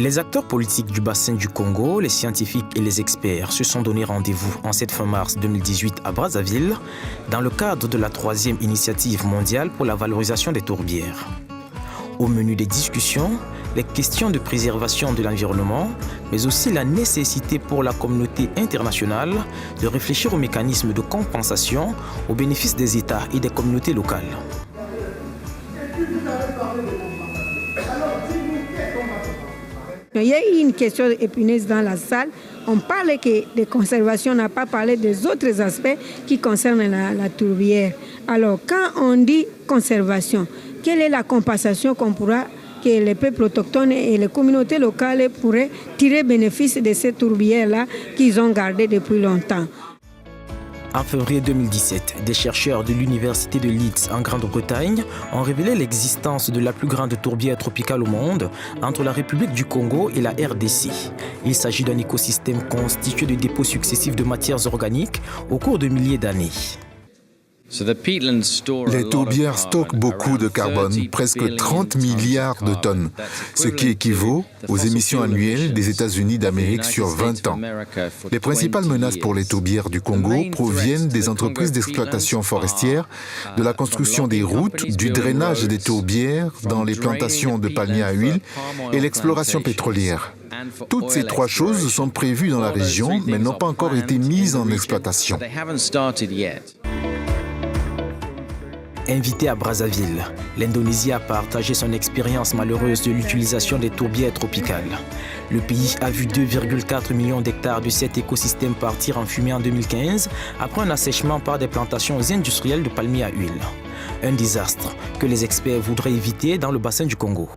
Les acteurs politiques du bassin du Congo, les scientifiques et les experts se sont donné rendez-vous en cette fin mars 2018 à Brazzaville dans le cadre de la 3e initiative mondiale pour la valorisation des tourbières. Au menu des discussions, les questions de préservation de l'environnement, mais aussi la nécessité pour la communauté internationale de réfléchir aux mécanismes de compensation au bénéfice des États et des communautés locales. Il y a eu une question épineuse dans la salle. On parle de conservation, on n'a pas parlé des autres aspects qui concernent la tourbière. Alors, quand on dit conservation, quelle est la compensation que les peuples autochtones et les communautés locales pourraient tirer bénéfice de ces tourbières-là qu'ils ont gardées depuis longtemps? En février 2017, des chercheurs de l'université de Leeds en Grande-Bretagne ont révélé l'existence de la plus grande tourbière tropicale au monde entre la République du Congo et la RDC. Il s'agit d'un écosystème constitué de dépôts successifs de matières organiques au cours de milliers d'années. Les tourbières stockent beaucoup de carbone, presque 30 milliards de tonnes, ce qui équivaut aux émissions annuelles des États-Unis d'Amérique sur 20 ans. Les principales menaces pour les tourbières du Congo proviennent des entreprises d'exploitation forestière, de la construction des routes, du drainage des tourbières dans les plantations de palmiers à huile et l'exploration pétrolière. Toutes ces trois choses sont prévues dans la région, mais n'ont pas encore été mises en exploitation. Invité à Brazzaville, l'Indonésie a partagé son expérience malheureuse de l'utilisation des tourbières tropicales. Le pays a vu 2,4 millions d'hectares de cet écosystème partir en fumée en 2015 après un assèchement par des plantations industrielles de palmiers à huile. Un désastre que les experts voudraient éviter dans le bassin du Congo.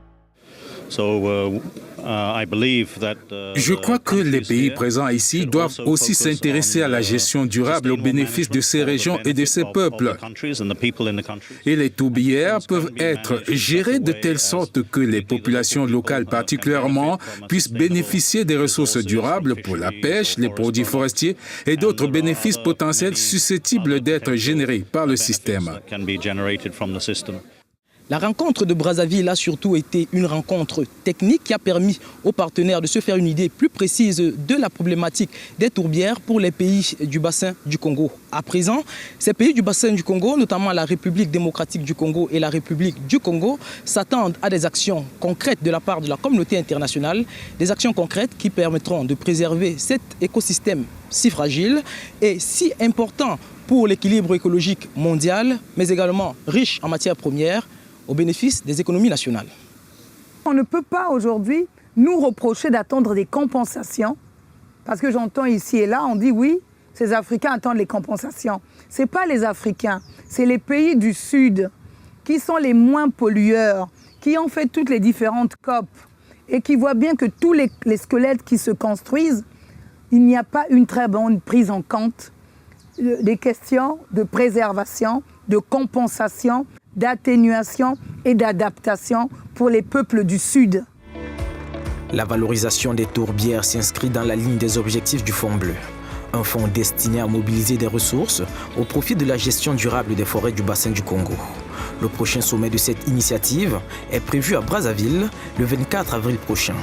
Je crois que les pays présents ici doivent aussi s'intéresser à la gestion durable au bénéfice de ces régions et de ces peuples. Et les tourbières peuvent être gérées de telle sorte que les populations locales particulièrement puissent bénéficier des ressources durables pour la pêche, les produits forestiers et d'autres bénéfices potentiels susceptibles d'être générés par le système. La rencontre de Brazzaville a surtout été une rencontre technique qui a permis aux partenaires de se faire une idée plus précise de la problématique des tourbières pour les pays du bassin du Congo. À présent, ces pays du bassin du Congo, notamment la République démocratique du Congo et la République du Congo, s'attendent à des actions concrètes de la part de la communauté internationale, des actions concrètes qui permettront de préserver cet écosystème si fragile et si important pour l'équilibre écologique mondial, mais également riche en matières premières, au bénéfice des économies nationales. On ne peut pas aujourd'hui nous reprocher d'attendre des compensations, parce que j'entends ici et là, on dit oui, ces Africains attendent les compensations. Ce n'est pas les Africains, c'est les pays du Sud qui sont les moins pollueurs, qui ont fait toutes les différentes COP et qui voient bien que tous les squelettes qui se construisent, il n'y a pas une très bonne prise en compte des questions de préservation, de compensation, d'atténuation et d'adaptation pour les peuples du Sud. La valorisation des tourbières s'inscrit dans la ligne des objectifs du Fonds bleu, un fonds destiné à mobiliser des ressources au profit de la gestion durable des forêts du bassin du Congo. Le prochain sommet de cette initiative est prévu à Brazzaville le 24 avril prochain.